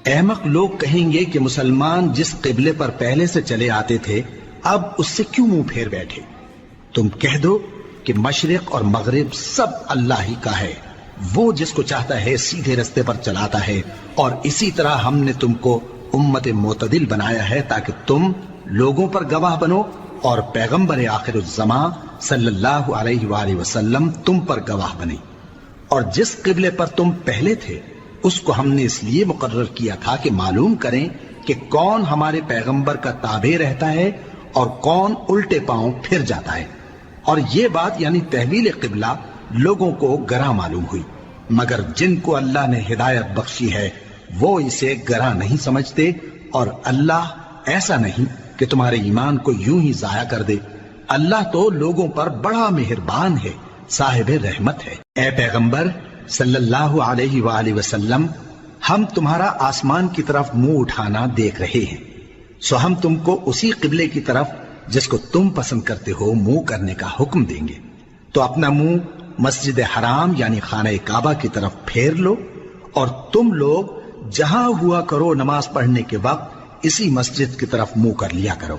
احمق لوگ کہیں گے کہ مسلمان جس قبلے پر پہلے سے چلے آتے تھے اب اس سے کیوں منہ پھیر بیٹھے؟ تم کہہ دو کہ مشرق اور مغرب سب اللہ ہی کا ہے، وہ جس کو چاہتا ہے سیدھے رستے پر چلاتا ہے، اور اسی طرح ہم نے تم کو امت معتدل بنایا ہے تاکہ تم لوگوں پر گواہ بنو اور پیغمبر آخر الزمان صلی اللہ علیہ وآلہ وسلم تم پر گواہ بنے۔ اور جس قبلے پر تم پہلے تھے اس کو ہم نے اس لیے مقرر کیا تھا کہ معلوم کریں کہ کون ہمارے پیغمبر کا تابع رہتا ہے اور کون الٹے پاؤں پھر جاتا ہے۔ اور یہ بات یعنی تحویل قبلہ لوگوں کو گراں معلوم ہوئی، مگر جن کو اللہ نے ہدایت بخشی ہے وہ اسے گراں نہیں سمجھتے، اور اللہ ایسا نہیں کہ تمہارے ایمان کو یوں ہی ضائع کر دے۔ اللہ تو لوگوں پر بڑا مہربان ہے، صاحب رحمت ہے۔ اے پیغمبر صلی اللہ علیہ وآلہ وسلم، ہم تمہارا آسمان کی طرف منہ اٹھانا دیکھ رہے ہیں، سو ہم تم کو اسی قبلے کی طرف جس کو تم پسند کرتے ہو منہ کرنے کا حکم دیں گے۔ تو اپنا منہ مسجد حرام یعنی خانہ کعبہ کی طرف پھیر لو، اور تم لوگ جہاں ہوا کرو نماز پڑھنے کے وقت اسی مسجد کی طرف منہ کر لیا کرو۔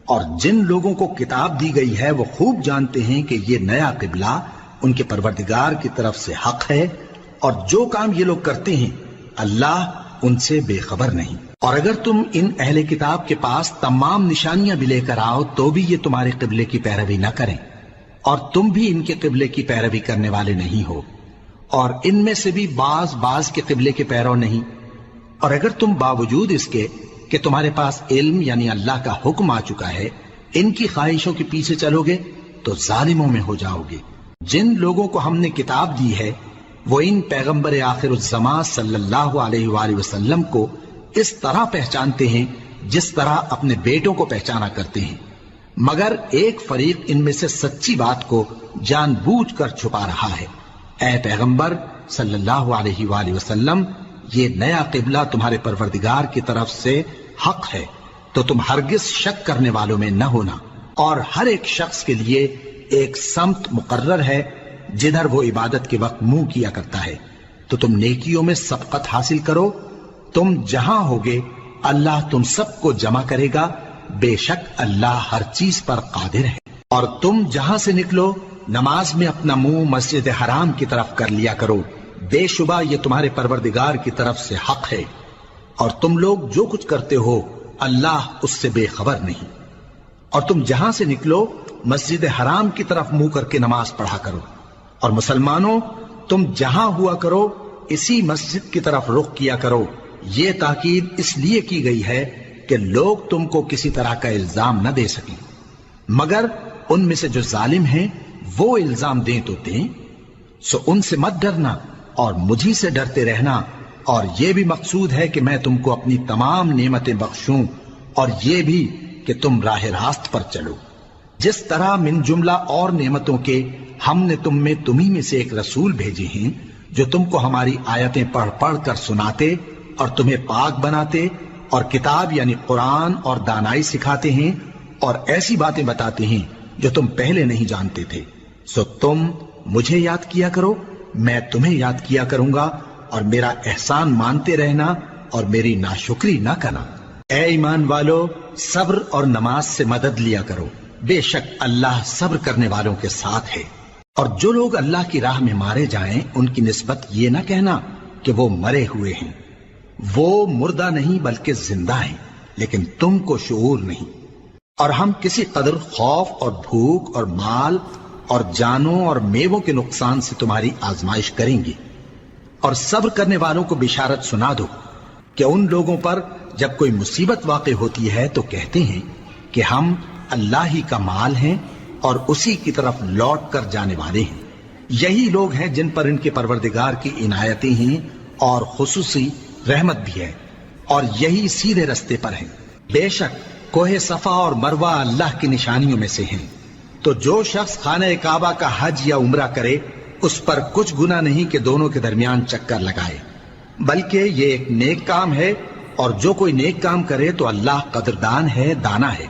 اور جن لوگوں کو کتاب دی گئی ہے وہ خوب جانتے ہیں کہ یہ نیا قبلہ ان کے پروردگار کی طرف سے حق ہے، اور جو کام یہ لوگ کرتے ہیں اللہ ان سے بے خبر نہیں۔ اور اگر تم ان اہل کتاب کے پاس تمام نشانیاں بھی لے کر آؤ تو بھی یہ تمہارے قبلے کی پیروی نہ کریں، اور تم بھی ان کے قبلے کی پیروی کرنے والے نہیں ہو، اور ان میں سے بھی بعض کے قبلے کے پیرو نہیں۔ اور اگر تم باوجود اس کے کہ تمہارے پاس علم یعنی اللہ کا حکم آ چکا ہے ان کی خواہشوں کے پیچھے چلو گے تو ظالموں میں ہو جاؤ گے۔ جن لوگوں کو ہم نے کتاب دی ہے وہ ان پیغمبر آخر الزمان صلی اللہ علیہ وآلہ وسلم کو اس طرح پہچانتے ہیں جس طرح اپنے بیٹوں کو پہچانا کرتے ہیں، مگر ایک فریق ان میں سے سچی بات کو جان بوجھ کر چھپا رہا ہے۔ اے پیغمبر صلی اللہ علیہ وآلہ وسلم، یہ نیا قبلہ تمہارے پروردگار کی طرف سے حق ہے، تو تم ہرگز شک کرنے والوں میں نہ ہونا، اور ہر ایک شخص کے لیے ایک سمت مقرر ہے جدھر وہ عبادت کے وقت منہ کیا کرتا ہے، تو تم نیکیوں میں سبقت حاصل کرو۔ تم جہاں ہوگے اللہ تم سب کو جمع کرے گا، بے شک اللہ ہر چیز پر قادر ہے۔ اور تم جہاں سے نکلو نماز میں اپنا منہ مسجد حرام کی طرف کر لیا کرو، بے شبہ یہ تمہارے پروردگار کی طرف سے حق ہے، اور تم لوگ جو کچھ کرتے ہو اللہ اس سے بے خبر نہیں۔ اور تم جہاں سے نکلو مسجد حرام کی طرف منہ کر کے نماز پڑھا کرو، اور مسلمانوں تم جہاں ہوا کرو اسی مسجد کی طرف رخ کیا کرو۔ یہ تاکید اس لیے کی گئی ہے کہ لوگ تم کو کسی طرح کا الزام نہ دے سکیں، مگر ان میں سے جو ظالم ہیں وہ الزام دیں تو دیں، سو ان سے مت ڈرنا اور مجھی سے ڈرتے رہنا، اور یہ بھی مقصود ہے کہ میں تم کو اپنی تمام نعمتیں بخشوں، اور یہ بھی کہ تم راہ راست پر چلو۔ جس طرح من جملہ اور نعمتوں کے ہم نے تمہیں میں سے ایک رسول بھیجے ہیں جو تم کو ہماری آیتیں پڑھ پڑھ کر سناتے اور تمہیں پاک بناتے، اور کتاب یعنی قرآن اور دانائی سکھاتے ہیں، اور ایسی باتیں بتاتے ہیں جو تم پہلے نہیں جانتے تھے، سو تم مجھے یاد کیا کرو، میں تمہیں یاد کیا کروں گا، اور میرا احسان مانتے رہنا اور میری ناشکری نہ کرنا۔ اے ایمان والو، صبر اور نماز سے مدد لیا کرو، بے شک اللہ صبر کرنے والوں کے ساتھ ہے۔ اور جو لوگ اللہ کی راہ میں مارے جائیں ان کی نسبت یہ نہ کہنا کہ وہ مرے ہوئے ہیں، وہ مردہ نہیں بلکہ زندہ ہیں، لیکن تم کو شعور نہیں۔ اور ہم کسی قدر خوف اور بھوک اور مال اور جانوں اور میووں کے نقصان سے تمہاری آزمائش کریں گے، اور صبر کرنے والوں کو بشارت سنا دو کہ ان لوگوں پر جب کوئی مصیبت واقع ہوتی ہے تو کہتے ہیں کہ ہم اللہ ہی کا مال ہیں اور اسی کی طرف لوٹ کر جانے والے ہیں۔ یہی لوگ ہیں جن پر ان کے پروردگار کی عنایتیں ہیں اور خصوصی رحمت بھی ہے، اور یہی سیدھے رستے پر ہیں۔ بے شک کوہ صفا اور مروہ اللہ کی نشانیوں میں سے ہیں، تو جو شخص خانہ کعبہ کا حج یا عمرہ کرے اس پر کچھ گناہ نہیں کہ دونوں کے درمیان چکر لگائے، بلکہ یہ ایک نیک کام ہے، اور جو کوئی نیک کام کرے تو اللہ قدردان ہے، دانا ہے۔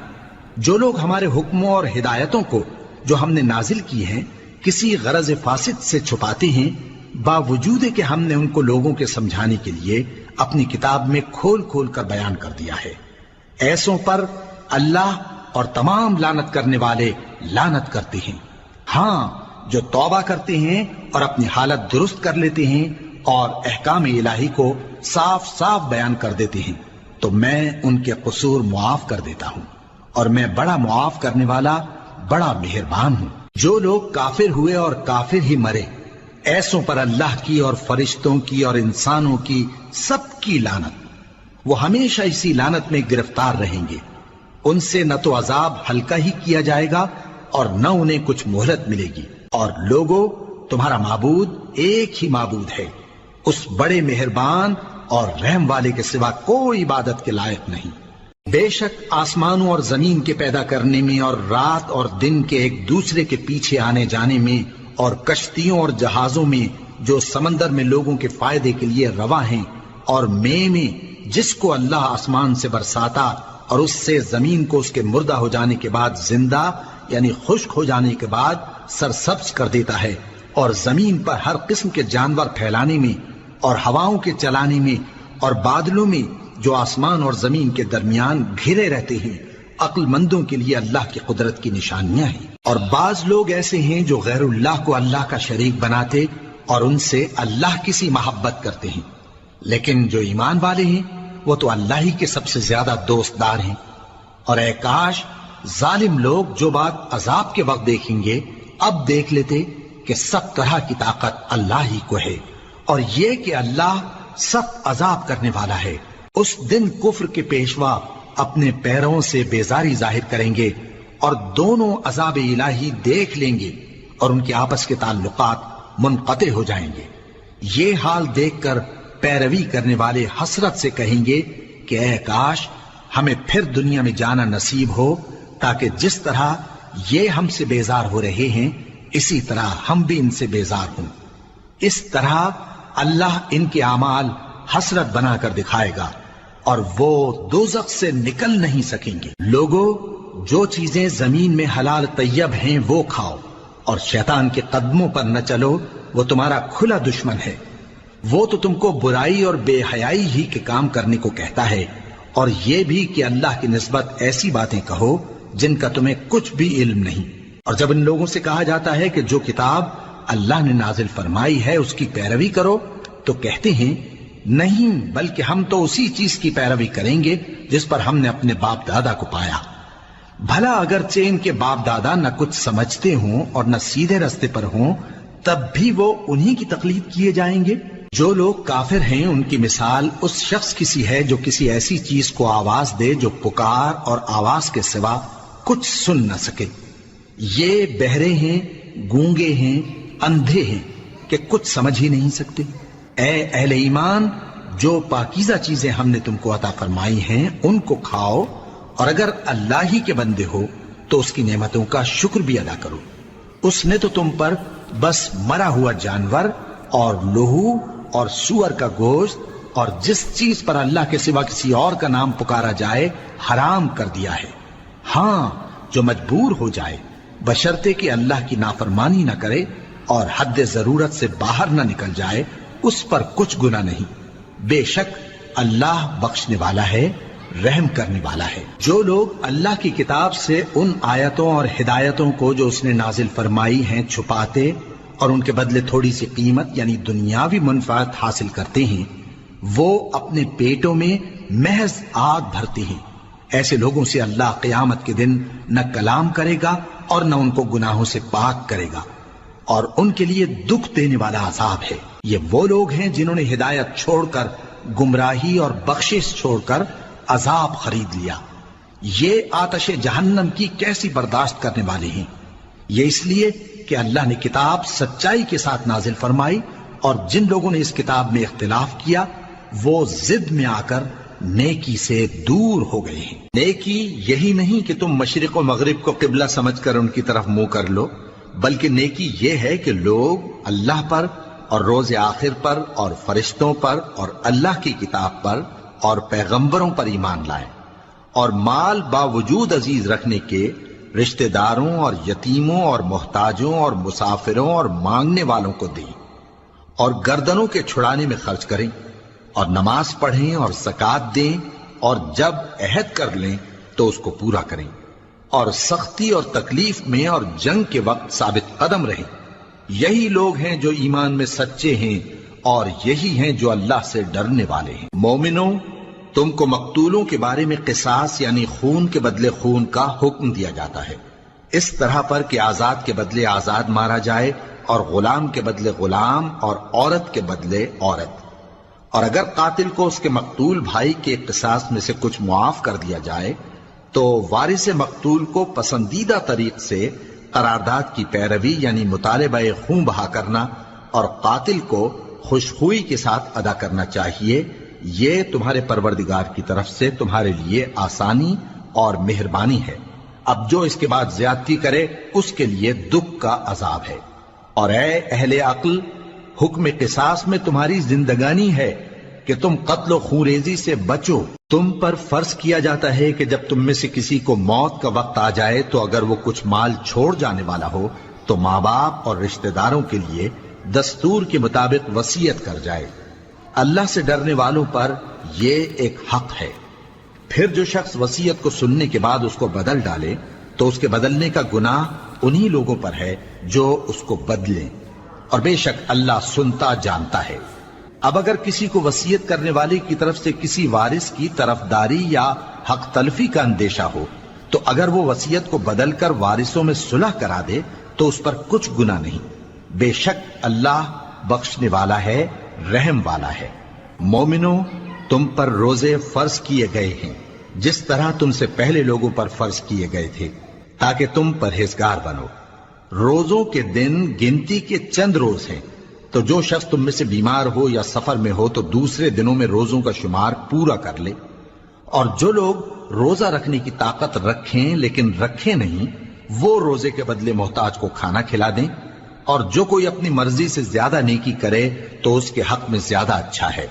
جو لوگ ہمارے حکموں اور ہدایتوں کو جو ہم نے نازل کی ہیں کسی غرض فاسد سے چھپاتے ہیں، باوجود کہ ہم نے ان کو لوگوں کے سمجھانے کے لیے اپنی کتاب میں کھول کھول کر بیان کر دیا ہے۔ ایسوں پر اللہ اور تمام لعنت کرنے والے لعنت کرتے ہیں۔ ہاں، جو توبہ کرتے ہیں اور اپنی حالت درست کر لیتے ہیں اور احکام الہی کو صاف صاف بیان کر دیتے ہیں تو میں ان کے قصور معاف کر دیتا ہوں، اور میں بڑا معاف کرنے والا بڑا مہربان ہوں۔ جو لوگ کافر ہوئے اور کافر ہی مرے، ایسوں پر اللہ کی اور فرشتوں کی اور انسانوں کی سب کی لعنت، وہ ہمیشہ اسی لعنت میں گرفتار رہیں گے۔ ان سے نہ تو عذاب ہلکا ہی کیا جائے گا اور نہ انہیں کچھ مہلت ملے گی۔ اور لوگوں، تمہارا معبود ایک ہی معبود ہے، اس بڑے مہربان اور رحم والے کے سوا کوئی عبادت کے لائق نہیں۔ بے شک آسمانوں اور زمین کے پیدا کرنے میں اور رات اور دن کے ایک دوسرے کے پیچھے آنے جانے میں اور کشتیوں اور جہازوں میں جو سمندر میں لوگوں کے فائدے کے لیے رواں ہیں، اور میں جس کو اللہ آسمان سے برساتا اور اس سے زمین کو اس کے مردہ ہو جانے کے بعد زندہ یعنی خشک ہو جانے کے بعد سرسبز کر دیتا ہے، اور زمین پر ہر قسم کے جانور پھیلانے میں اور ہواؤں کے چلانے میں اور بادلوں میں جو آسمان اور زمین کے درمیان گھرے رہتے ہیں، عقل مندوں کے لیے اللہ کی قدرت کی نشانیاں ہیں۔ اور بعض لوگ ایسے ہیں جو غیر اللہ کو اللہ کا شریک بناتے اور ان سے اللہ کی سی محبت کرتے ہیں، لیکن جو ایمان والے ہیں وہ تو اللہ ہی کے سب سے زیادہ دوست دار ہیں۔ اور اے کاش ظالم لوگ جو بات عذاب کے وقت دیکھیں گے اب دیکھ لیتے کہ سب طرح کی طاقت اللہ ہی کو ہے، اور یہ کہ اللہ سخت عذاب کرنے والا ہے۔ اس دن کفر کے پیشوا اپنے پیروں سے بیزاری ظاہر کریں گے اور دونوں عذاب الہی دیکھ لیں گے اور ان کے آپس کے تعلقات منقطع ہو جائیں گے۔ یہ حال دیکھ کر پیروی کرنے والے حسرت سے کہیں گے کہ اے کاش ہمیں پھر دنیا میں جانا نصیب ہو، تاکہ جس طرح یہ ہم سے بیزار ہو رہے ہیں اسی طرح ہم بھی ان سے بیزار ہوں۔ اس طرح اللہ ان کے اعمال حسرت بنا کر دکھائے گا اور وہ دوزخ سے نکل نہیں سکیں گے۔ لوگوں، جو چیزیں زمین میں حلال طیب ہیں وہ کھاؤ، اور شیطان کے قدموں پر نہ چلو، وہ تمہارا کھلا دشمن ہے۔ وہ تو تم کو برائی اور بے حیائی ہی کے کام کرنے کو کہتا ہے، اور یہ بھی کہ اللہ کی نسبت ایسی باتیں کہو جن کا تمہیں کچھ بھی علم نہیں۔ اور جب ان لوگوں سے کہا جاتا ہے کہ جو کتاب اللہ نے نازل فرمائی ہے اس کی پیروی کرو، تو کہتے ہیں نہیں، بلکہ ہم تو اسی چیز کی پیروی کریں گے جس پر ہم نے اپنے باپ دادا کو پایا۔ بھلا اگرچہ ان کے باپ دادا نہ کچھ سمجھتے ہوں اور نہ سیدھے رستے پر ہوں، تب بھی وہ انہی کی تقلید کیے جائیں گے۔ جو لوگ کافر ہیں ان کی مثال اس شخص کی سی ہے جو کسی ایسی چیز کو آواز دے جو پکار اور آواز کے سوا کچھ سن نہ سکے۔ یہ بہرے ہیں، گونگے ہیں، اندھے ہیں کہ کچھ سمجھ ہی نہیں سکتے۔ اے اہل ایمان، جو پاکیزہ چیزیں ہم نے تم کو عطا فرمائی ہیں ان کو کھاؤ، اور اگر اللہ ہی کے بندے ہو تو اس کی نعمتوں کا شکر بھی ادا کرو۔ اس نے تو تم پر بس مرا ہوا جانور اور لہو اور سور کا گوشت اور جس چیز پر اللہ کے سوا کسی اور کا نام پکارا جائے حرام کر دیا ہے۔ ہاں، جو مجبور ہو جائے بشرطے کہ اللہ کی نافرمانی نہ کرے اور حد ضرورت سے باہر نہ نکل جائے، اس پر کچھ گناہ نہیں۔ بے شک اللہ بخشنے والا ہے، رحم کرنے والا ہے۔ جو لوگ اللہ کی کتاب سے ان آیتوں اور ہدایتوں کو جو اس نے نازل فرمائی ہیں چھپاتے اور ان کے بدلے تھوڑی سی قیمت یعنی دنیاوی منفعت حاصل کرتے ہیں، وہ اپنے پیٹوں میں محض آگ بھرتے ہیں۔ ایسے لوگوں سے اللہ قیامت کے دن نہ کلام کرے گا اور نہ ان کو گناہوں سے پاک کرے گا، اور ان کے لیے دکھ دینے والا عذاب ہے۔ یہ وہ لوگ ہیں جنہوں نے ہدایت چھوڑ کر گمراہی اور بخشش چھوڑ کر عذاب خرید لیا۔ یہ آتش جہنم کی کیسی برداشت کرنے والے ہیں۔ یہ اس لیے کہ اللہ نے کتاب سچائی کے ساتھ نازل فرمائی، اور جن لوگوں نے اس کتاب میں اختلاف کیا وہ ضد میں آ کر نیکی سے دور ہو گئے ہیں۔ نیکی یہی نہیں کہ تم مشرق و مغرب کو قبلہ سمجھ کر ان کی طرف منہ کر لو، بلکہ نیکی یہ ہے کہ لوگ اللہ پر اور روز آخر پر اور فرشتوں پر اور اللہ کی کتاب پر اور پیغمبروں پر ایمان لائیں، اور مال باوجود عزیز رکھنے کے رشتہ داروں اور یتیموں اور محتاجوں اور مسافروں اور مانگنے والوں کو دیں، اور گردنوں کے چھڑانے میں خرچ کریں، اور نماز پڑھیں اور زکات دیں، اور جب عہد کر لیں تو اس کو پورا کریں، اور سختی اور تکلیف میں اور جنگ کے وقت ثابت قدم رہیں۔ یہی لوگ ہیں جو ایمان میں سچے ہیں، اور یہی ہیں جو اللہ سے ڈرنے والے ہیں۔ مومنوں، تم کو مقتولوں کے بارے میں قصاص یعنی خون کے بدلے خون کا حکم دیا جاتا ہے، اس طرح پر کہ آزاد کے بدلے آزاد مارا جائے، اور غلام کے بدلے غلام، اور عورت کے بدلے عورت۔ اور اگر قاتل کو اس کے مقتول بھائی کے قصاص میں سے کچھ معاف کر دیا جائے تو وارث مقتول کو پسندیدہ طریق سے قرارداد کی پیروی یعنی مطالبہ خون بہا کرنا اور قاتل کو خوشخوئی کے ساتھ ادا کرنا چاہیے۔ یہ تمہارے پروردگار کی طرف سے تمہارے لیے آسانی اور مہربانی ہے۔ اب جو اس کے بعد زیادتی کرے اس کے لیے دکھ کا عذاب ہے۔ اور اے اہل عقل، حکم قصاص میں تمہاری زندگانی ہے کہ تم قتل و خونریزی سے بچو۔ تم پر فرض کیا جاتا ہے کہ جب تم میں سے کسی کو موت کا وقت آ جائے تو اگر وہ کچھ مال چھوڑ جانے والا ہو تو ماں باپ اور رشتہ داروں کے لیے دستور کے مطابق وصیت کر جائے۔ اللہ سے ڈرنے والوں پر یہ ایک حق ہے۔ پھر جو شخص وصیت کو سننے کے بعد اس کو بدل ڈالے تو اس کے بدلنے کا گناہ انہی لوگوں پر ہے جو اس کو بدلیں، اور بے شک اللہ سنتا جانتا ہے۔ اب اگر کسی کو وصیت کرنے والے کی طرف سے کسی وارث کی طرفداری یا حق تلفی کا اندیشہ ہو تو اگر وہ وصیت کو بدل کر وارثوں میں صلح کرا دے تو اس پر کچھ گناہ نہیں، بے شک اللہ بخشنے والا ہے، رحم والا ہے۔ مومنوں، تم پر روزے فرض کیے گئے ہیں جس طرح تم سے پہلے لوگوں پر فرض کیے گئے تھے تاکہ تم پرہیزگار بنو۔ روزوں کے دن گنتی کے چند روز ہیں، تو جو شخص تم میں سے بیمار ہو یا سفر میں ہو تو دوسرے دنوں میں روزوں کا شمار پورا کر لے۔ اور جو لوگ روزہ رکھنے کی طاقت رکھیں لیکن رکھیں نہیں، وہ روزے کے بدلے محتاج کو کھانا کھلا دیں۔ اور جو کوئی اپنی مرضی سے زیادہ نیکی کرے تو اس کے حق میں زیادہ اچھا ہے،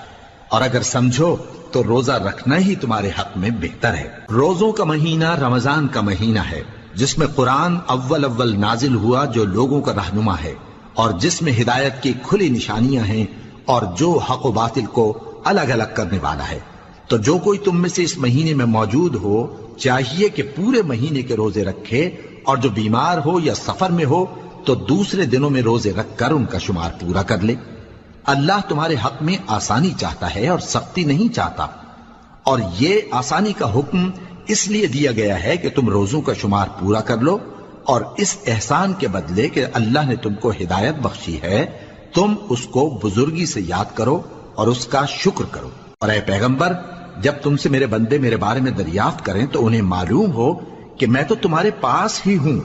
اور اگر سمجھو تو روزہ رکھنا ہی تمہارے حق میں بہتر ہے۔ روزوں کا مہینہ رمضان کا مہینہ ہے جس میں قرآن اول نازل ہوا، جو لوگوں کا رہنما ہے اور جس میں ہدایت کی کھلی نشانیاں ہیں اور جو حق و باطل کو الگ الگ کرنے والا ہے۔ تو جو کوئی تم میں سے اس مہینے میں موجود ہو چاہیے کہ پورے مہینے کے روزے رکھے، اور جو بیمار ہو یا سفر میں ہو تو دوسرے دنوں میں روزے رکھ کر ان کا شمار پورا کر لے۔ اللہ تمہارے حق میں آسانی چاہتا ہے اور سختی نہیں چاہتا، اور یہ آسانی کا حکم اس لیے دیا گیا ہے کہ تم روزوں کا شمار پورا کر لو، اور اس احسان کے بدلے کہ اللہ نے تم کو ہدایت بخشی ہے تم اس کو بزرگی سے یاد کرو اور اس کا شکر کرو۔ اور اے پیغمبر، جب تم سے میرے بندے میرے بارے میں دریافت کریں تو انہیں معلوم ہو کہ میں تو تمہارے پاس ہی ہوں۔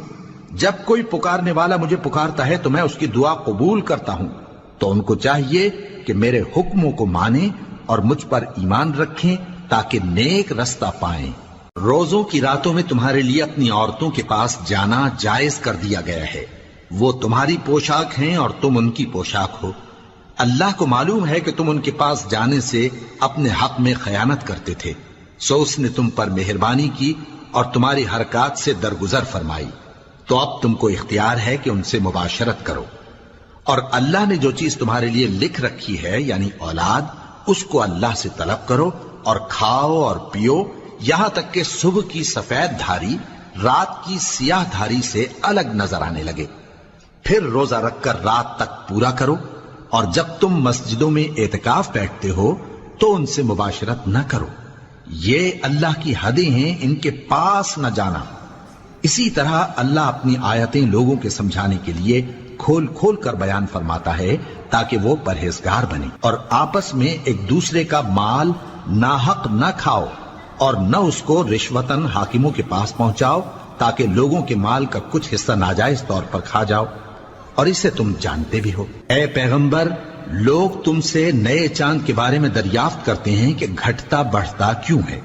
جب کوئی پکارنے والا مجھے پکارتا ہے تو میں اس کی دعا قبول کرتا ہوں، تو ان کو چاہیے کہ میرے حکموں کو مانیں اور مجھ پر ایمان رکھیں تاکہ نیک رستہ پائیں۔ روزوں کی راتوں میں تمہارے لیے اپنی عورتوں کے پاس جانا جائز کر دیا گیا ہے، وہ تمہاری پوشاک ہیں اور تم ان کی پوشاک ہو۔ اللہ کو معلوم ہے کہ تم ان کے پاس جانے سے اپنے حق میں خیانت کرتے تھے، سو اس نے تم پر مہربانی کی اور تمہاری حرکات سے درگزر فرمائی، تو اب تم کو اختیار ہے کہ ان سے مباشرت کرو۔ اور اللہ نے جو چیز تمہارے لیے لکھ رکھی ہے یعنی اولاد، اس کو اللہ سے طلب کرو اور کھاؤ اور پیو، یہاں تک کہ صبح کی سفید دھاری رات کی سیاہ دھاری سے الگ نظر آنے لگے۔ پھر روزہ رکھ کر رات تک پورا کرو، اور جب تم مسجدوں میں اعتکاف بیٹھتے ہو تو ان سے مباشرت نہ کرو، یہ اللہ کی حدیں ہیں، ان کے پاس نہ جانا۔ اسی طرح اللہ اپنی آیتیں لوگوں کے سمجھانے کے لیے کھول کھول کر بیان فرماتا ہے تاکہ وہ پرہیزگار بنے۔ اور آپس میں ایک دوسرے کا مال ناحق نہ کھاؤ، اور نہ اس کو رشوتاً حاکموں کے پاس پہنچاؤ تاکہ لوگوں کے مال کا کچھ حصہ ناجائز طور پر کھا جاؤ، اور اسے تم جانتے بھی ہو۔ اے پیغمبر، لوگ تم سے نئے چاند کے بارے میں دریافت کرتے ہیں کہ گھٹتا بڑھتا کیوں ہے۔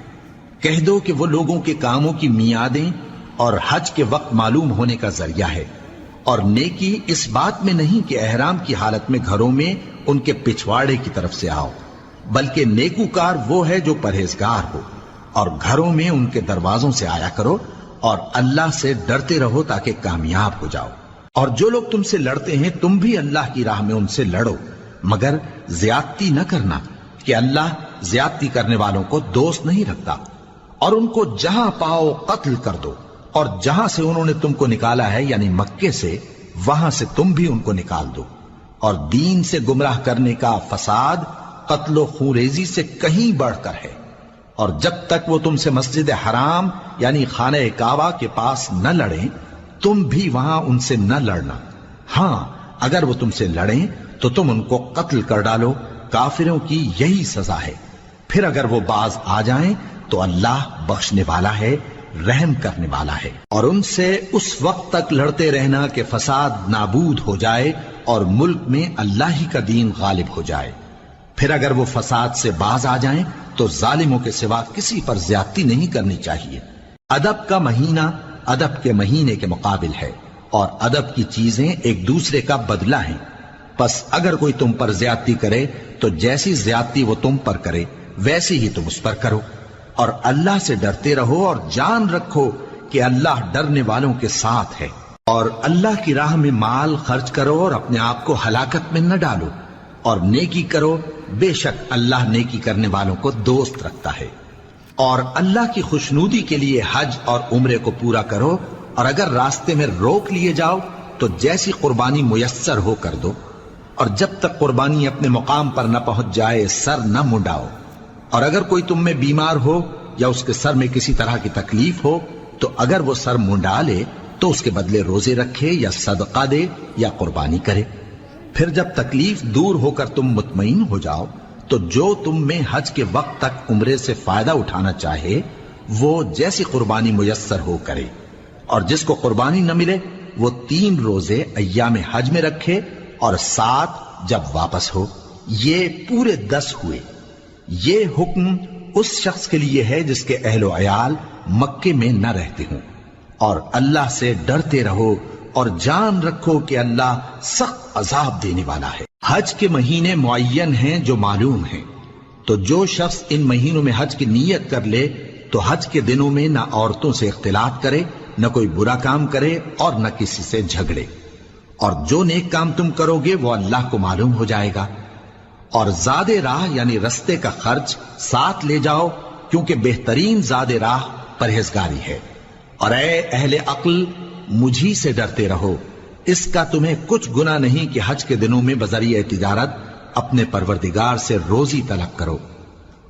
کہہ دو کہ وہ لوگوں کے کاموں کی میعادیں اور حج کے وقت معلوم ہونے کا ذریعہ ہے، اور نیکی اس بات میں نہیں کہ احرام کی حالت میں گھروں میں ان کے پچھواڑے کی طرف سے آؤ، بلکہ نیکوکار وہ ہے جو پرہیزگار ہو، اور گھروں میں ان کے دروازوں سے آیا کرو، اور اللہ سے ڈرتے رہو تاکہ کامیاب ہو جاؤ۔ اور جو لوگ تم سے لڑتے ہیں تم بھی اللہ کی راہ میں ان سے لڑو، مگر زیادتی نہ کرنا، کہ اللہ زیادتی کرنے والوں کو دوست نہیں رکھتا، اور ان کو جہاں پاؤ قتل کر دو، اور جہاں سے انہوں نے تم کو نکالا ہے یعنی مکے سے، وہاں سے تم بھی ان کو نکال دو۔ اور دین سے گمراہ کرنے کا فساد قتل و خونریزی سے کہیں بڑھ کر ہے، اور جب تک وہ تم سے مسجد حرام یعنی خانہ کعبہ کے پاس نہ لڑیں تم بھی وہاں ان سے نہ لڑنا۔ ہاں اگر وہ تم سے لڑیں تو تم ان کو قتل کر ڈالو، کافروں کی یہی سزا ہے۔ پھر اگر وہ باز آ جائیں تو اللہ بخشنے والا ہے، رحم کرنے والا ہے۔ اور ان سے اس وقت تک لڑتے رہنا کہ فساد نابود ہو جائے اور ملک میں اللہ ہی کا دین غالب ہو جائے۔ پھر اگر وہ فساد سے باز آ جائیں تو ظالموں کے سوا کسی پر زیادتی نہیں کرنی چاہیے۔ ادب کا مہینہ ادب کے مہینے کے مقابل ہے، اور ادب کی چیزیں ایک دوسرے کا بدلہ ہیں۔ پس اگر کوئی تم پر زیادتی کرے تو جیسی زیادتی وہ تم پر کرے ویسی ہی تم اس پر کرو، اور اللہ سے ڈرتے رہو اور جان رکھو کہ اللہ ڈرنے والوں کے ساتھ ہے۔ اور اللہ کی راہ میں مال خرچ کرو اور اپنے آپ کو ہلاکت میں نہ ڈالو، اور نیکی کرو، بے شک اللہ نیکی کرنے والوں کو دوست رکھتا ہے۔ اور اللہ کی خوشنودی کے لیے حج اور عمرے کو پورا کرو، اور اگر راستے میں روک لیے جاؤ تو جیسی قربانی میسر ہو کر دو، اور جب تک قربانی اپنے مقام پر نہ پہنچ جائے سر نہ منڈاؤ۔ اور اگر کوئی تم میں بیمار ہو یا اس کے سر میں کسی طرح کی تکلیف ہو تو اگر وہ سر منڈا لے تو اس کے بدلے روزے رکھے یا صدقہ دے یا قربانی کرے۔ پھر جب تکلیف دور ہو کر تم مطمئن ہو جاؤ تو جو تم میں حج کے وقت تک عمرے سے فائدہ اٹھانا چاہے وہ جیسی قربانی میسر ہو کرے، اور جس کو قربانی نہ ملے وہ 3 روزے ایام حج میں رکھے اور 7 جب واپس ہو، یہ پورے 10 ہوئے۔ یہ حکم اس شخص کے لیے ہے جس کے اہل و عیال مکے میں نہ رہتے ہوں۔ اور اللہ سے ڈرتے رہو اور جان رکھو کہ اللہ سخت عذاب دینے والا ہے۔ حج کے مہینے معین ہیں جو معلوم ہیں، تو جو شخص ان مہینوں میں حج کی نیت کر لے تو حج کے دنوں میں نہ عورتوں سے اختلاط کرے، نہ کوئی برا کام کرے اور نہ کسی سے جھگڑے، اور جو نیک کام تم کرو گے وہ اللہ کو معلوم ہو جائے گا۔ اور زاد راہ یعنی رستے کا خرچ ساتھ لے جاؤ، کیونکہ بہترین زاد راہ پرہیزگاری ہے۔ اور اے اہل عقل مجھی سے ڈرتے رہو، اس کا تمہیں کچھ گناہ نہیں کہ حج کے دنوں میں بذریعہ تجارت اپنے پروردگار سے روزی طلب کرو۔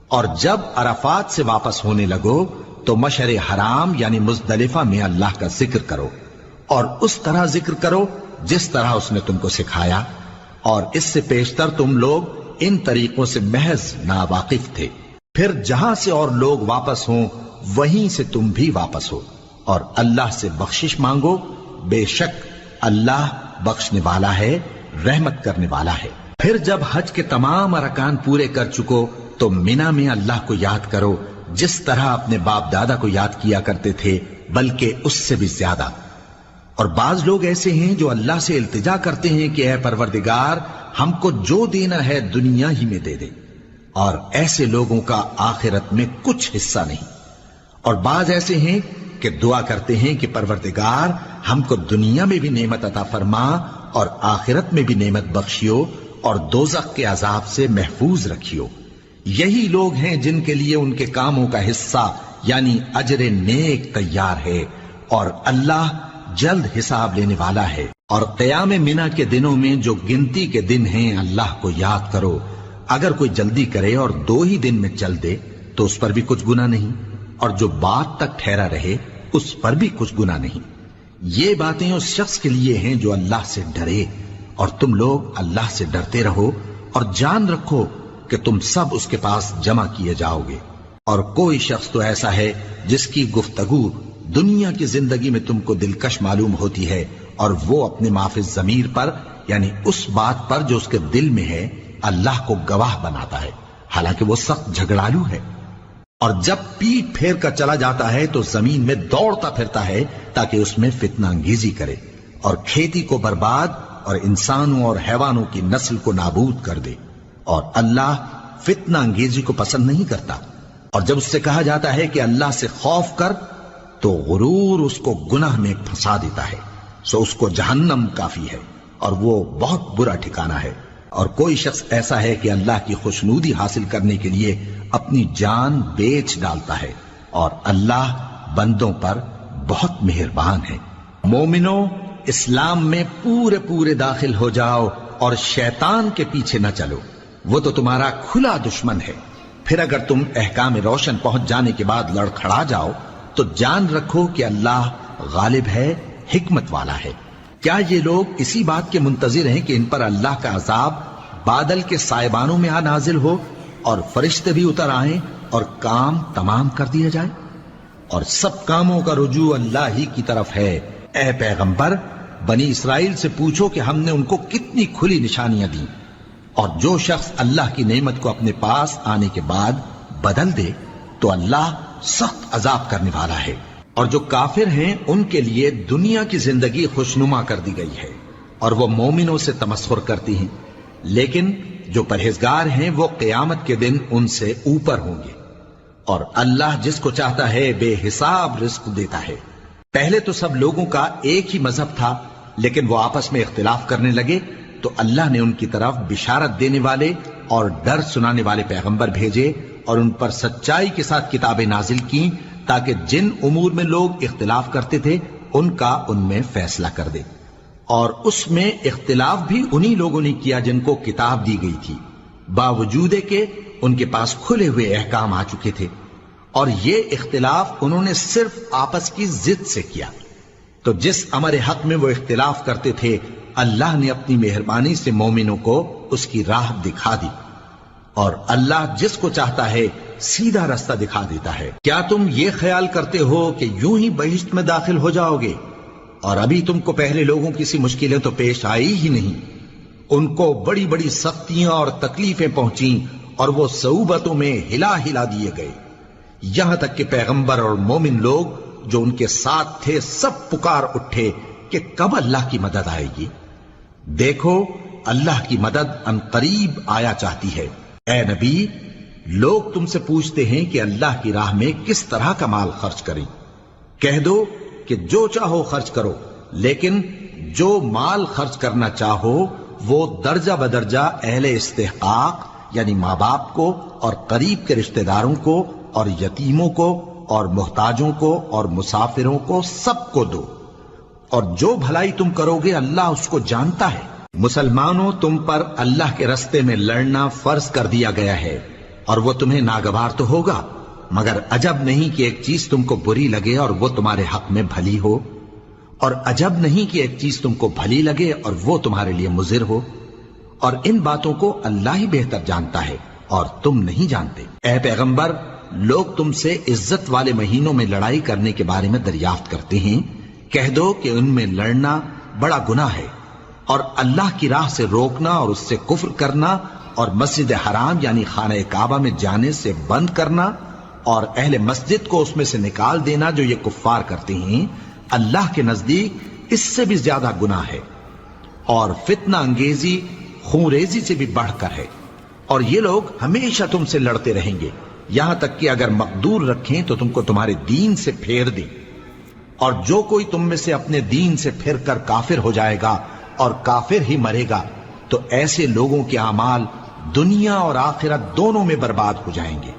اور جب عرفات سے واپس ہونے لگو تو مشعر حرام یعنی مزدلفہ میں اللہ کا ذکر کرو، اور اس طرح ذکر کرو جس طرح اس نے تم کو سکھایا، اور اس سے پیشتر تم لوگ ان طریقوں سے محض ناواقف تھے۔ پھر جہاں سے اور لوگ واپس ہوں وہیں سے تم بھی واپس ہو، اور اللہ سے بخشش مانگو، بے شک اللہ بخشنے والا ہے، رحمت کرنے والا ہے۔ پھر جب حج کے تمام ارکان پورے کر چکو تو مینا میں اللہ کو یاد کرو جس طرح اپنے باپ دادا کو یاد کیا کرتے تھے، بلکہ اس سے بھی زیادہ۔ اور بعض لوگ ایسے ہیں جو اللہ سے التجا کرتے ہیں کہ اے پروردگار ہم کو جو دینا ہے دنیا ہی میں دے دے، اور ایسے لوگوں کا آخرت میں کچھ حصہ نہیں۔ اور بعض ایسے ہیں کہ دعا کرتے ہیں کہ پروردگار ہم کو دنیا میں بھی نعمت عطا فرما اور آخرت میں بھی نعمت بخشیو اور دوزخ کے عذاب سے محفوظ رکھیو۔ یہی لوگ ہیں جن کے لیے ان کے کاموں کا حصہ یعنی اجر نیک تیار ہے، اور اللہ جلد حساب لینے والا ہے۔ اور قیام منا کے دنوں میں جو گنتی کے دن ہیں اللہ کو یاد کرو، اگر کوئی جلدی کرے اور 2 ہی دن میں چل دے تو اس پر بھی کچھ گناہ نہیں، اور جو بات تک ٹھہرا رہے اس پر بھی کچھ گناہ نہیں۔ یہ باتیں اس شخص کے لیے ہیں جو اللہ سے ڈرے، اور تم لوگ اللہ سے ڈرتے رہو اور جان رکھو کہ تم سب اس کے پاس جمع کیے جاؤ گے۔ اور کوئی شخص تو ایسا ہے جس کی گفتگو دنیا کی زندگی میں تم کو دلکش معلوم ہوتی ہے، اور وہ اپنے معافی ضمیر پر یعنی اس بات پر جو اس کے دل میں ہے اللہ کو گواہ بناتا ہے، حالانکہ وہ سخت جھگڑالو ہے۔ اور جب پیٹ پھیر کر چلا جاتا ہے تو زمین میں دوڑتا پھرتا ہے تاکہ اس میں فتنہ انگیزی کرے اور کھیتی کو برباد اور انسانوں اور حیوانوں کی نسل کو نابود کر دے، اور اللہ فتنہ انگیزی کو پسند نہیں کرتا۔ اور جب اس سے کہا جاتا ہے کہ اللہ سے خوف کر تو غرور اس کو گناہ میں پھنسا دیتا ہے، سو اس کو جہنم کافی ہے اور وہ بہت برا ٹھکانہ ہے۔ اور کوئی شخص ایسا ہے کہ اللہ کی خوشنودی حاصل کرنے کے لیے اپنی جان بیچ ڈالتا ہے، اور اللہ بندوں پر بہت مہربان ہے۔ مومنو، اسلام میں پورے پورے داخل ہو جاؤ اور شیطان کے پیچھے نہ چلو، وہ تو تمہارا کھلا دشمن ہے۔ پھر اگر تم احکام روشن پہنچ جانے کے بعد لڑکھڑا جاؤ تو جان رکھو کہ اللہ غالب ہے، حکمت والا ہے۔ کیا یہ لوگ اسی بات کے منتظر ہیں کہ ان پر اللہ کا عذاب بادل کے سائبانوں میں نازل ہو اور فرشتے بھی اتر آئیں اور کام تمام کر دیا جائے؟ اور سب کاموں کا رجوع اللہ ہی کی طرف ہے۔ اے پیغمبر، بنی اسرائیل سے پوچھو کہ ہم نے ان کو کتنی کھلی نشانیاں دیں، اور جو شخص اللہ کی نعمت کو اپنے پاس آنے کے بعد بدل دے تو اللہ سخت عذاب کرنے والا ہے۔ اور جو کافر ہیں ان کے لیے دنیا کی زندگی خوشنما کر دی گئی ہے، اور وہ مومنوں سے تمسخر کرتی ہیں، لیکن جو پرہیزگار ہیں وہ قیامت کے دن ان سے اوپر ہوں گے۔ اور اللہ جس کو چاہتا ہے بے حساب رزق دیتا ہے۔ پہلے تو سب لوگوں کا ایک ہی مذہب تھا، لیکن وہ آپس میں اختلاف کرنے لگے تو اللہ نے ان کی طرف بشارت دینے والے اور ڈر سنانے والے پیغمبر بھیجے، اور ان پر سچائی کے ساتھ کتابیں نازل کیں تاکہ جن امور میں لوگ اختلاف کرتے تھے ان کا ان میں فیصلہ کر دے۔ اور اس میں اختلاف بھی انہی لوگوں نے کیا جن کو کتاب دی گئی تھی، باوجود کہ ان کے پاس کھلے ہوئے احکام آ چکے تھے، اور یہ اختلاف انہوں نے صرف آپس کی ضد سے کیا۔ تو جس امر حق میں وہ اختلاف کرتے تھے اللہ نے اپنی مہربانی سے مومنوں کو اس کی راہ دکھا دی، اور اللہ جس کو چاہتا ہے سیدھا رستہ دکھا دیتا ہے۔ کیا تم یہ خیال کرتے ہو کہ یوں ہی بہشت میں داخل ہو جاؤ گے، اور ابھی تم کو پہلے لوگوں کی سی مشکلیں تو پیش آئی ہی نہیں؟ ان کو بڑی بڑی سختیاں اور تکلیفیں پہنچیں، اور وہ صعوبتوں میں ہلا ہلا دیے گئے، یہاں تک کہ پیغمبر اور مومن لوگ جو ان کے ساتھ تھے سب پکار اٹھے کہ کب اللہ کی مدد آئے گی۔ دیکھو اللہ کی مدد ان قریب آیا چاہتی ہے۔ اے نبی، لوگ تم سے پوچھتے ہیں کہ اللہ کی راہ میں کس طرح کا مال خرچ کریں۔ کہہ دو کہ جو چاہو خرچ کرو، لیکن جو مال خرچ کرنا چاہو وہ درجہ بدرجہ اہل استحقاق یعنی ماں باپ کو، اور قریب کے رشتہ داروں کو، اور یتیموں کو، اور محتاجوں کو، اور مسافروں کو، سب کو دو، اور جو بھلائی تم کرو گے اللہ اس کو جانتا ہے۔ مسلمانوں، تم پر اللہ کے رستے میں لڑنا فرض کر دیا گیا ہے، اور وہ تمہیں ناگوار تو ہوگا، مگر عجب نہیں کہ ایک چیز تم کو بری لگے اور وہ تمہارے حق میں بھلی ہو، اور عجب نہیں کہ ایک چیز تم کو بھلی لگے اور وہ تمہارے لیے مضر ہو، اور ان باتوں کو اللہ ہی بہتر جانتا ہے اور تم نہیں جانتے۔ اے پیغمبر، لوگ تم سے عزت والے مہینوں میں لڑائی کرنے کے بارے میں دریافت کرتے ہیں، کہہ دو کہ ان میں لڑنا بڑا گناہ ہے، اور اللہ کی راہ سے روکنا اور اس سے کفر کرنا، اور مسجد حرام یعنی خانہ کعبہ میں جانے سے بند کرنا، اور اہل مسجد کو اس میں سے نکال دینا جو یہ کفار کرتے ہیں، اللہ کے نزدیک اس سے بھی زیادہ گناہ ہے، اور فتنہ انگیزی خونریزی سے بھی بڑھ کر ہے۔ اور یہ لوگ ہمیشہ تم سے لڑتے رہیں گے، یہاں تک کہ اگر مقدور رکھیں تو تم کو تمہارے دین سے پھیر دیں، اور جو کوئی تم میں سے اپنے دین سے پھر کر کافر ہو جائے گا اور کافر ہی مرے گا تو ایسے لوگوں کے اعمال دنیا اور آخرت دونوں میں برباد ہو جائیں گے،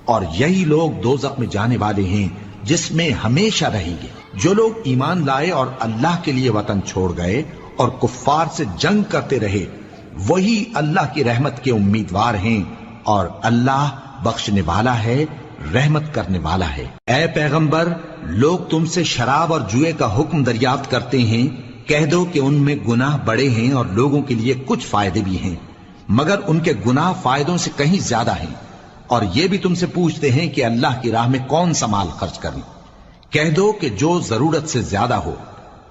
اور یہی لوگ دوزخ میں جانے والے ہیں جس میں ہمیشہ رہیں گے۔ جو لوگ ایمان لائے اور اللہ کے لیے وطن چھوڑ گئے اور کفار سے جنگ کرتے رہے وہی اللہ کی رحمت کے امیدوار ہیں، اور اللہ بخشنے والا ہے، رحمت کرنے والا ہے۔ اے پیغمبر، لوگ تم سے شراب اور جوئے کا حکم دریافت کرتے ہیں، کہہ دو کہ ان میں گناہ بڑے ہیں اور لوگوں کے لیے کچھ فائدے بھی ہیں، مگر ان کے گناہ فائدوں سے کہیں زیادہ ہیں۔ اور یہ بھی تم سے پوچھتے ہیں کہ اللہ کی راہ میں کون سا مال خرچ کریں، کہہ دو کہ جو ضرورت سے زیادہ ہو۔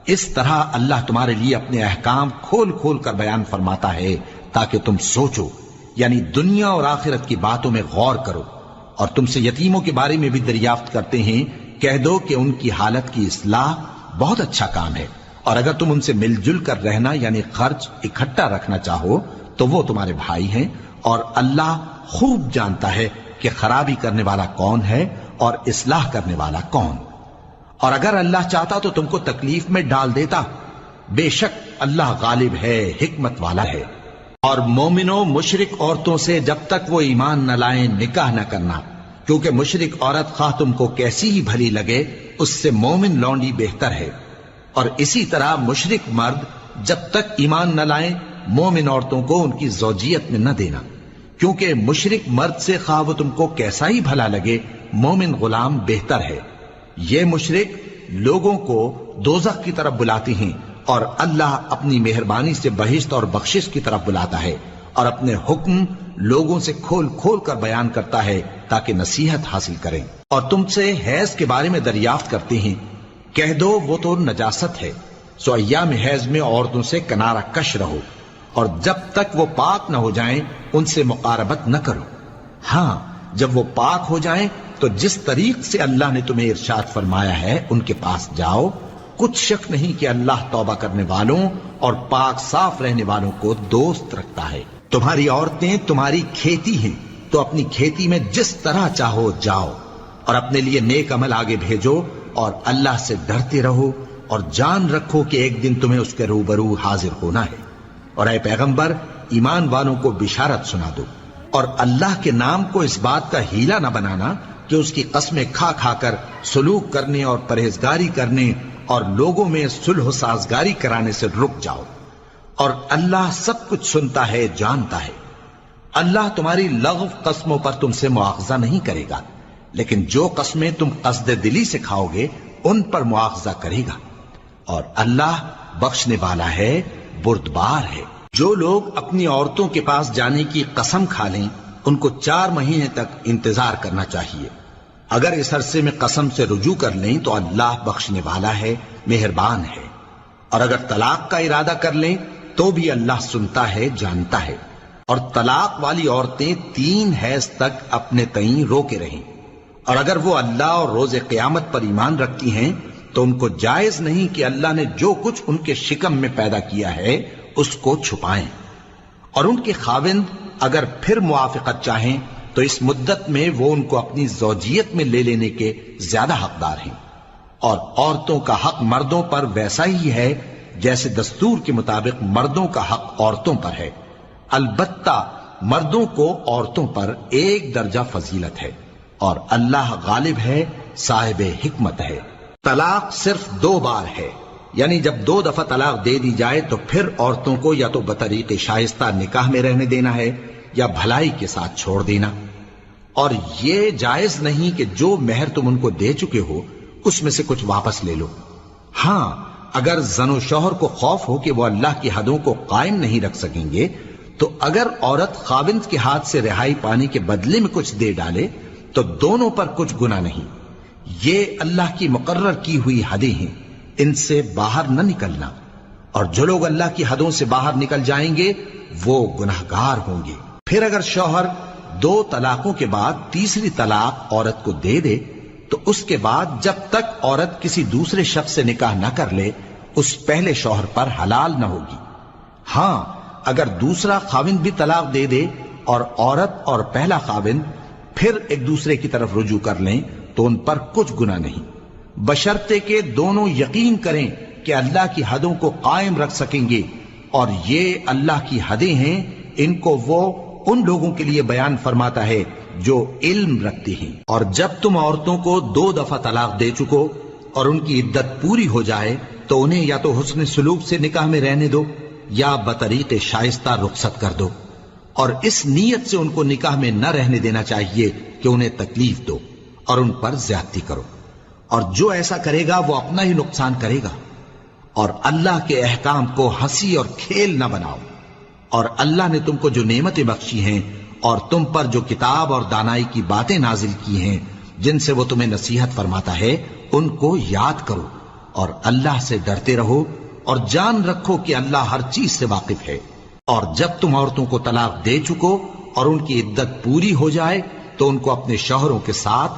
اس طرح اللہ تمہارے لیے اپنے احکام کھول کھول کر بیان فرماتا ہے تاکہ تم سوچو، یعنی دنیا اور آخرت کی باتوں میں غور کرو۔ اور تم سے یتیموں کے بارے میں بھی دریافت کرتے ہیں، کہہ دو کہ ان کی حالت کی اصلاح بہت اچھا کام ہے، اور اگر تم ان سے مل جل کر رہنا یعنی خرچ اکٹھا رکھنا چاہو تو وہ تمہارے بھائی ہیں، اور اللہ خوب جانتا ہے کہ خرابی کرنے والا کون ہے اور اصلاح کرنے والا کون۔ اور اگر اللہ چاہتا تو تم کو تکلیف میں ڈال دیتا، بے شک اللہ غالب ہے، حکمت والا ہے۔ اور مومنوں مشرک عورتوں سے جب تک وہ ایمان نہ لائیں نکاح نہ کرنا، کیونکہ مشرک عورت خواہ تم کو کیسی ہی بھلی لگے اس سے مومن لونڈی بہتر ہے۔ اور اسی طرح مشرک مرد جب تک ایمان نہ لائیں مومن عورتوں کو ان کی زوجیت میں نہ دینا، کیونکہ مشرک مرد سے خواہ وہ تم کو کیسا ہی بھلا لگے مومن غلام بہتر ہے۔ یہ مشرک لوگوں کو دوزخ کی طرف بلاتی ہیں، اور اللہ اپنی مہربانی سے بہشت اور بخشش کی طرف بلاتا ہے، اور اپنے حکم لوگوں سے کھول کھول کر بیان کرتا ہے تاکہ نصیحت حاصل کریں۔ اور تم سے حیض کے بارے میں دریافت کرتے ہیں، کہہ دو وہ تو نجاست ہے، سو ایام حیض میں عورتوں سے کنارہ کش رہو، اور جب تک وہ پاک نہ ہو جائیں ان سے مقاربت نہ کرو۔ ہاں جب وہ پاک ہو جائیں تو جس طریق سے اللہ نے تمہیں ارشاد فرمایا ہے ان کے پاس جاؤ، کچھ شک نہیں کہ اللہ توبہ کرنے والوں اور پاک صاف رہنے والوں کو دوست رکھتا ہے۔ تمہاری عورتیں تمہاری کھیتی ہیں، تو اپنی کھیتی میں جس طرح چاہو جاؤ، اور اپنے لیے نیک عمل آگے بھیجو، اور اللہ سے ڈرتے رہو، اور جان رکھو کہ ایک دن تمہیں اس کے روبرو حاضر ہونا ہے۔ اور اے پیغمبر ایمان والوں کو بشارت سنا دو، اور اللہ کے نام کو اس بات کا ہیلا نہ بنانا کہ اس کی قسمیں کھا کھا کر سلوک کرنے اور پرہیزگاری کرنے اور لوگوں میں صلح و سازگاری کرانے سے رک جاؤ، اور اللہ سب کچھ سنتا ہے جانتا ہے۔ اللہ تمہاری لغو قسموں پر تم سے مواخذہ نہیں کرے گا، لیکن جو قسمیں تم قصد دلی سے کھاؤ گے ان پر مواخذہ کرے گا، اور اللہ بخشنے والا ہے بردبار ہے۔ جو لوگ اپنی عورتوں کے پاس جانے کی قسم کھا لیں ان کو 4 مہینے تک انتظار کرنا چاہیے۔ اگر اس عرصے میں قسم سے رجوع کر لیں تو اللہ بخشنے والا ہے، مہربان ہے۔ اور اگر طلاق کا ارادہ کر لیں تو بھی اللہ سنتا ہے جانتا ہے۔ اور طلاق والی عورتیں 3 حیض تک اپنے تئیں روکے رہیں، اور اگر وہ اللہ اور روز قیامت پر ایمان رکھتی ہیں تو ان کو جائز نہیں کہ اللہ نے جو کچھ ان کے شکم میں پیدا کیا ہے اس کو چھپائیں۔ اور ان کے خاوند اگر پھر موافقت چاہیں تو اس مدت میں وہ ان کو اپنی زوجیت میں لے لینے کے زیادہ حقدار ہیں۔ اور عورتوں کا حق مردوں پر ویسا ہی ہے جیسے دستور کے مطابق مردوں کا حق عورتوں پر ہے، البتہ مردوں کو عورتوں پر 1 درجہ فضیلت ہے، اور اللہ غالب ہے، صاحب حکمت ہے۔ طلاق صرف 2 بار ہے، یعنی جب 2 دفعہ طلاق دے دی جائے تو پھر عورتوں کو یا تو بطریق شائستہ نکاح میں رہنے دینا ہے یا بھلائی کے ساتھ چھوڑ دینا۔ اور یہ جائز نہیں کہ جو مہر تم ان کو دے چکے ہو اس میں سے کچھ واپس لے لو۔ ہاں اگر زن و شوہر کو خوف ہو کہ وہ اللہ کی حدوں کو قائم نہیں رکھ سکیں گے تو اگر عورت خاوند کے ہاتھ سے رہائی پانے کے بدلے میں کچھ دے ڈالے تو دونوں پر کچھ گناہ نہیں۔ یہ اللہ کی مقرر کی ہوئی حدیں ہیں، ان سے باہر نہ نکلنا، اور جو لوگ اللہ کی حدوں سے باہر نکل جائیں گے وہ گناہگار ہوں گے۔ پھر اگر شوہر 2 طلاقوں کے بعد تیسری طلاق عورت کو دے دے تو اس کے بعد جب تک عورت کسی دوسرے شخص سے نکاح نہ کر لے اس پہلے شوہر پر حلال نہ ہوگی۔ ہاں اگر دوسرا خاوند بھی طلاق دے دے اور عورت اور پہلا خاوند پھر ایک دوسرے کی طرف رجوع کر لیں تو ان پر کچھ گناہ نہیں، بشرطے کہ دونوں یقین کریں کہ اللہ کی حدوں کو قائم رکھ سکیں گے، اور یہ اللہ کی حدیں ہیں، ان کو وہ ان لوگوں کے لیے بیان فرماتا ہے جو علم رکھتے ہیں۔ اور جب تم عورتوں کو 2 دفعہ طلاق دے چکو اور ان کی عدت پوری ہو جائے تو انہیں یا تو حسن سلوک سے نکاح میں رہنے دو یا بطریق شائستہ رخصت کر دو، اور اس نیت سے ان کو نکاح میں نہ رہنے دینا چاہیے کہ انہیں تکلیف دو اور ان پر زیادتی کرو، اور جو ایسا کرے گا وہ اپنا ہی نقصان کرے گا۔ اور اللہ کے احکام کو ہنسی اور کھیل نہ بناؤ، اور اللہ نے تم کو جو نعمتیں بخشی ہیں اور تم پر جو کتاب اور دانائی کی باتیں نازل کی ہیں جن سے وہ تمہیں نصیحت فرماتا ہے ان کو یاد کرو، اور اللہ سے ڈرتے رہو، اور جان رکھو کہ اللہ ہر چیز سے واقف ہے۔ اور جب تم عورتوں کو طلاق دے چکو اور ان کی عدت پوری ہو جائے تو ان کو اپنے شوہروں کے ساتھ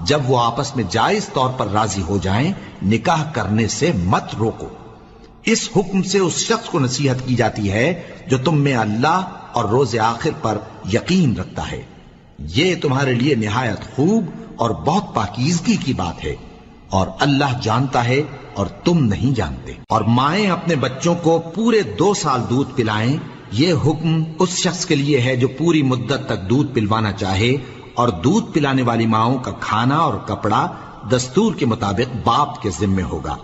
جب وہ آپس میں جائز طور پر راضی ہو جائیں نکاح کرنے سے مت روکو۔ اس حکم سے اس شخص کو نصیحت کی جاتی ہے جو تم میں اللہ اور روز آخر پر یقین رکھتا ہے، یہ تمہارے لیے نہایت خوب اور بہت پاکیزگی کی بات ہے، اور اللہ جانتا ہے اور تم نہیں جانتے۔ اور مائیں اپنے بچوں کو پورے 2 سال دودھ پلائیں یہ حکم اس شخص کے لیے ہے جو پوری مدت تک دودھ پلوانا چاہے، اور دودھ پلانے والی ماؤں کا کھانا اور کپڑا دستور کے مطابق باپ کے ذمے ہوگا۔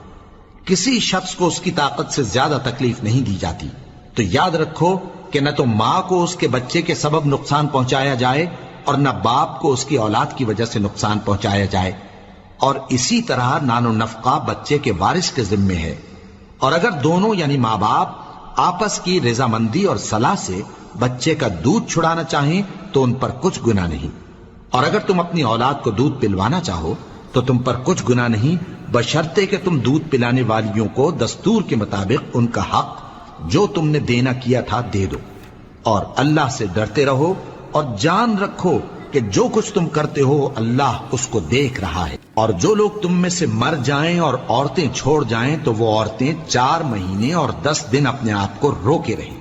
کسی شخص کو اس کی طاقت سے زیادہ تکلیف نہیں دی جاتی، تو یاد رکھو کہ نہ تو ماں کو اس کے بچے کے سبب نقصان پہنچایا جائے اور نہ باپ کو اس کی اولاد کی وجہ سے نقصان پہنچایا جائے، اور اسی طرح نان و نفقہ بچے کے وارث کے ذمے ہے۔ اور اگر دونوں یعنی ماں باپ آپس کی رضامندی اور صلاح سے بچے کا دودھ چھڑانا چاہیں تو ان پر کچھ گناہ نہیں، اور اگر تم اپنی اولاد کو دودھ پلوانا چاہو تو تم پر کچھ گناہ نہیں، بشرطے کہ تم دودھ پلانے والیوں کو دستور کے مطابق ان کا حق جو تم نے دینا کیا تھا دے دو، اور اللہ سے ڈرتے رہو، اور جان رکھو کہ جو کچھ تم کرتے ہو اللہ اس کو دیکھ رہا ہے۔ اور جو لوگ تم میں سے مر جائیں اور عورتیں چھوڑ جائیں تو وہ عورتیں 4 مہینے اور 10 دن اپنے آپ کو روکے رہیں،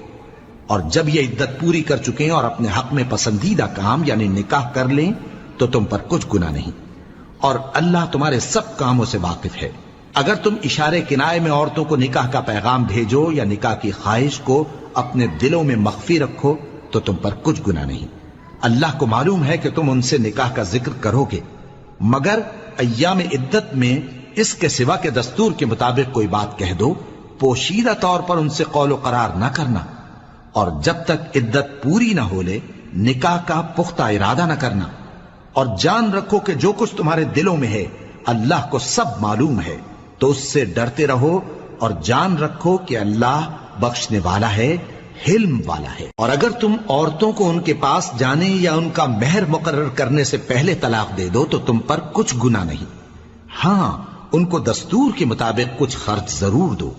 اور جب یہ عدت پوری کر چکیں اور اپنے حق میں پسندیدہ کام یعنی نکاح کر لیں تو تم پر کچھ گناہ نہیں، اور اللہ تمہارے سب کاموں سے واقف ہے۔ اگر تم اشارے کنائے میں عورتوں کو نکاح کا پیغام بھیجو یا نکاح کی خواہش کو اپنے دلوں میں مخفی رکھو تو تم پر کچھ گناہ نہیں۔ اللہ کو معلوم ہے کہ تم ان سے نکاح کا ذکر کرو گے، مگر ایام عدت میں اس کے سوا کے دستور کے مطابق کوئی بات کہہ دو، پوشیدہ طور پر ان سے قول و قرار نہ کرنا، اور جب تک عدت پوری نہ ہو لے نکاح کا پختہ ارادہ نہ کرنا، اور جان رکھو کہ جو کچھ تمہارے دلوں میں ہے اللہ کو سب معلوم ہے، تو اس سے ڈرتے رہو، اور جان رکھو کہ اللہ بخشنے والا ہے، حلم والا ہے۔ اور اگر تم عورتوں کو ان کے پاس جانے یا ان کا مہر مقرر کرنے سے پہلے طلاق دے دو تو تم پر کچھ گناہ نہیں، ہاں ان کو دستور کے مطابق کچھ خرچ ضرور دو،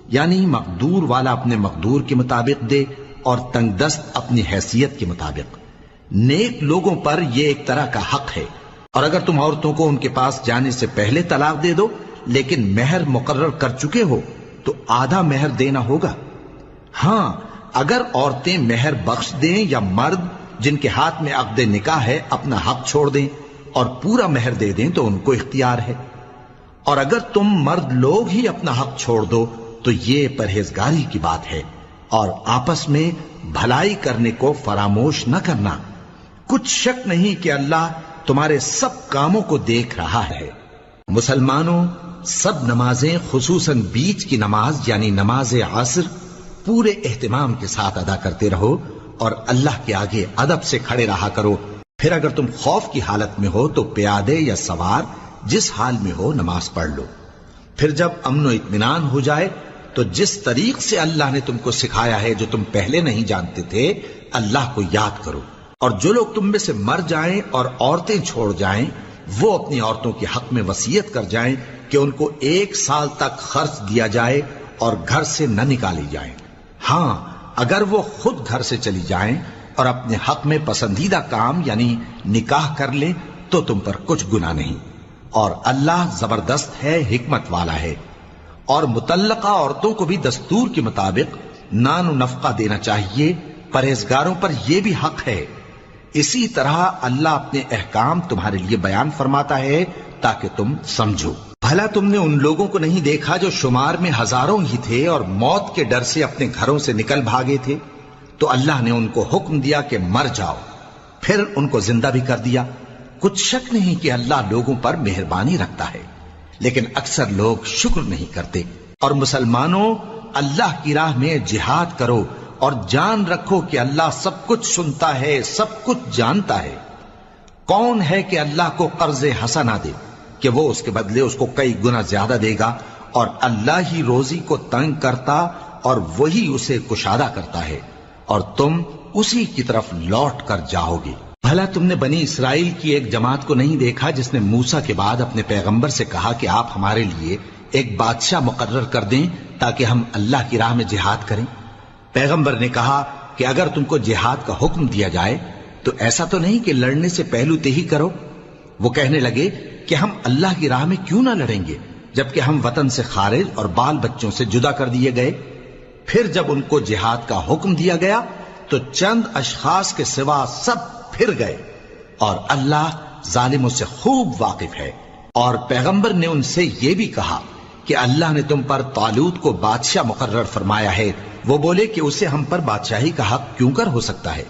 یعنی مقدور والا اپنے مقدور کے مطابق دے اور تنگ دست اپنی حیثیت کے مطابق۔ نیک لوگوں پر یہ ایک طرح کا حق ہے۔ اور اگر تم عورتوں کو ان کے پاس جانے سے پہلے طلاق دے دو لیکن مہر مقرر کر چکے ہو تو آدھا مہر دینا ہوگا۔ ہاں اگر عورتیں مہر بخش دیں یا مرد جن کے ہاتھ میں عقد نکاح ہے اپنا حق چھوڑ دیں اور پورا مہر دے دیں تو ان کو اختیار ہے، اور اگر تم مرد لوگ ہی اپنا حق چھوڑ دو تو یہ پرہیزگاری کی بات ہے، اور آپس میں بھلائی کرنے کو فراموش نہ کرنا۔ کچھ شک نہیں کہ اللہ تمہارے سب کاموں کو دیکھ رہا ہے۔ مسلمانوں، سب نمازیں خصوصاً بیچ کی نماز یعنی نماز عصر پورے اہتمام کے ساتھ ادا کرتے رہو، اور اللہ کے آگے ادب سے کھڑے رہا کرو۔ پھر اگر تم خوف کی حالت میں ہو تو پیادے یا سوار جس حال میں ہو نماز پڑھ لو۔ پھر جب امن و اطمینان ہو جائے تو جس طریق سے اللہ نے تم کو سکھایا ہے جو تم پہلے نہیں جانتے تھے اللہ کو یاد کرو۔ اور جو لوگ تم میں سے مر جائیں اور عورتیں چھوڑ جائیں وہ اپنی عورتوں کے حق میں وصیت کر جائیں کہ ان کو 1 سال تک خرچ دیا جائے اور گھر سے نہ نکالی جائیں۔ ہاں اگر وہ خود گھر سے چلی جائیں اور اپنے حق میں پسندیدہ کام یعنی نکاح کر لیں تو تم پر کچھ گناہ نہیں، اور اللہ زبردست ہے، حکمت والا ہے۔ اور مطلقہ عورتوں کو بھی دستور کے مطابق نان و نفقہ دینا چاہیے، پرہیزگاروں پر یہ بھی حق ہے۔ اسی طرح اللہ اپنے احکام تمہارے لیے بیان فرماتا ہے تاکہ تم سمجھو۔ بھلا تم نے ان لوگوں کو نہیں دیکھا جو شمار میں ہزاروں ہی تھے اور موت کے ڈر سے اپنے گھروں سے نکل بھاگے تھے؟ تو اللہ نے ان کو حکم دیا کہ مر جاؤ، پھر ان کو زندہ بھی کر دیا۔ کچھ شک نہیں کہ اللہ لوگوں پر مہربانی رکھتا ہے، لیکن اکثر لوگ شکر نہیں کرتے۔ اور مسلمانوں، اللہ کی راہ میں جہاد کرو اور جان رکھو کہ اللہ سب کچھ سنتا ہے، سب کچھ جانتا ہے۔ کون ہے کہ اللہ کو قرض حسنہ دے کہ وہ اس کے بدلے اس کو کئی گنا زیادہ دے گا، اور اللہ ہی روزی کو تنگ کرتا اور وہی اسے کشادہ کرتا ہے، اور تم اسی کی طرف لوٹ کر جاؤ گے۔ بھلا تم نے بنی اسرائیل کی ایک جماعت کو نہیں دیکھا جس نے موسیٰ کے بعد اپنے پیغمبر سے کہا کہ آپ ہمارے لیے ایک بادشاہ مقرر کر دیں تاکہ ہم اللہ کی راہ میں جہاد کریں؟ پیغمبر نے کہا کہ اگر تم کو جہاد کا حکم دیا جائے تو ایسا تو نہیں کہ لڑنے سے پہلو تہی کرو۔ وہ کہنے لگے کہ ہم اللہ کی راہ میں کیوں نہ لڑیں گے جبکہ ہم وطن سے خارج اور بال بچوں سے جدا کر دیے گئے۔ پھر جب ان کو جہاد کا حکم دیا گیا تو چند اشخاص کے سوا سب پھر گئے، اور اللہ ظالموں سے خوب واقف ہے۔ اور پیغمبر نے ان سے یہ بھی کہا کہ اللہ نے تم پر طالوت کو بادشاہ مقرر فرمایا ہے وہ بولے کہ اسے ہم پر بادشاہی کا حق کیوں کر ہو سکتا ہے؟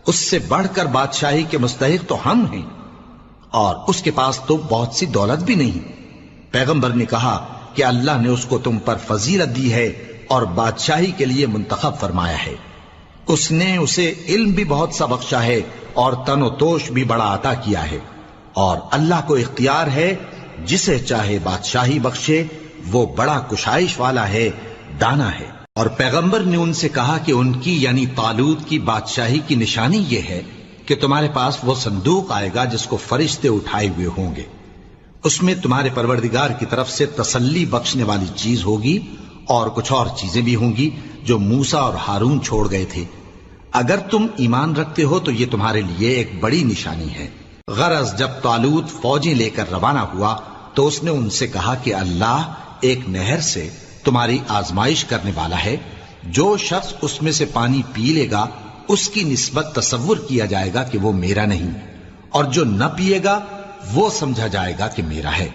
اس سے بڑھ کر بادشاہی کے مستحق تو ہم ہیں، اور اس کے پاس تو بہت سی دولت بھی نہیں۔ پیغمبر نے کہا کہ اللہ نے اس کو تم پر فضیلت دی ہے اور بادشاہی کے لیے منتخب فرمایا ہے۔ اس نے اسے علم بھی بہت سا بخشا ہے اور تن و توش بھی بڑا عطا کیا ہے، اور اللہ کو اختیار ہے جسے چاہے بادشاہی بخشے، وہ بڑا کشائش والا ہے، دانا ہے۔ اور پیغمبر نے ان سے کہا کہ ان کی یعنی طالوت کی بادشاہی کی نشانی یہ ہے کہ تمہارے پاس وہ صندوق آئے گا جس کو فرشتے اٹھائے ہوئے ہوں گے، اس میں تمہارے پروردگار کی طرف سے تسلی بخشنے والی چیز ہوگی اور کچھ اور چیزیں بھی ہوں گی جو موسیٰ اور ہارون چھوڑ گئے تھے۔ اگر تم ایمان رکھتے ہو تو یہ تمہارے لیے ایک بڑی نشانی ہے۔ غرض جب طالوت فوجیں لے کر روانہ ہوا تو اس نے ان سے کہا کہ اللہ ایک نہر سے تمہاری آزمائش کرنے والا ہے، جو شخص اس میں سے پانی پی لے گا اس کی نسبت تصور کیا جائے گا کہ وہ میرا نہیں، اور جو نہ پیے گا وہ سمجھا جائے گا کہ میرا ہے۔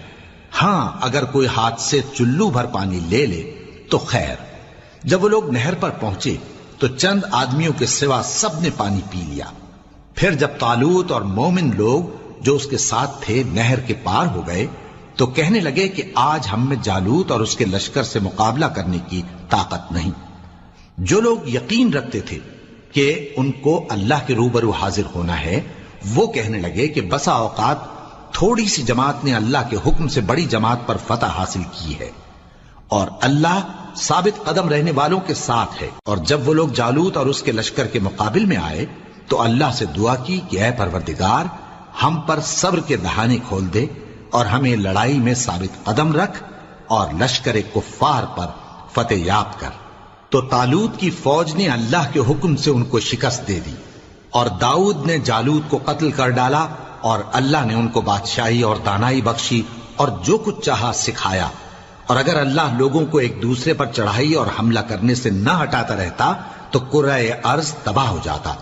ہاں اگر کوئی ہاتھ سے چلو بھر پانی لے لے تو خیر۔ جب وہ لوگ نہر پر پہنچے تو چند آدمیوں کے سوا سب نے پانی پی لیا۔ پھر جب طالوت اور مومن لوگ جو اس کے ساتھ تھے نہر کے پار ہو گئے تو کہنے لگے کہ آج ہم میں جالوت اور اس کے لشکر سے مقابلہ کرنے کی طاقت نہیں۔ جو لوگ یقین رکھتے تھے کہ ان کو اللہ کے روبرو حاضر ہونا ہے، وہ کہنے لگے کہ بسا اوقات تھوڑی سی جماعت نے اللہ کے حکم سے بڑی جماعت پر فتح حاصل کی ہے، اور اللہ ثابت قدم رہنے والوں کے ساتھ ہے۔ اور جب وہ لوگ جالوت اور اس کے لشکر کے مقابل میں آئے تو اللہ سے دعا کی کہ اے پروردگار ہم پر صبر کے دہانے کھول دے اور ہمیں لڑائی میں ثابت قدم رکھ اور لشکر کفار پر فتح یاب کر۔ تو طالوت کی فوج نے اللہ کے حکم سے ان کو شکست دے دی، اور داؤد نے جالوت کو قتل کر ڈالا، اور اللہ نے ان کو بادشاہی اور دانائی بخشی اور جو کچھ چاہا سکھایا۔ اور اگر اللہ لوگوں کو ایک دوسرے پر چڑھائی اور حملہ کرنے سے نہ ہٹاتا رہتا تو کرۂ ارض تباہ ہو جاتا،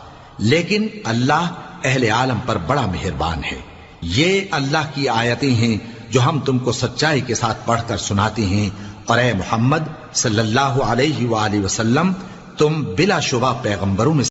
لیکن اللہ اہل عالم پر بڑا مہربان ہے۔ یہ اللہ کی آیتیں ہیں جو ہم تم کو سچائی کے ساتھ پڑھ کر سناتے ہیں، اور اے محمد صلی اللہ علیہ وآلہ وسلم تم بلا شبہ پیغمبروں میں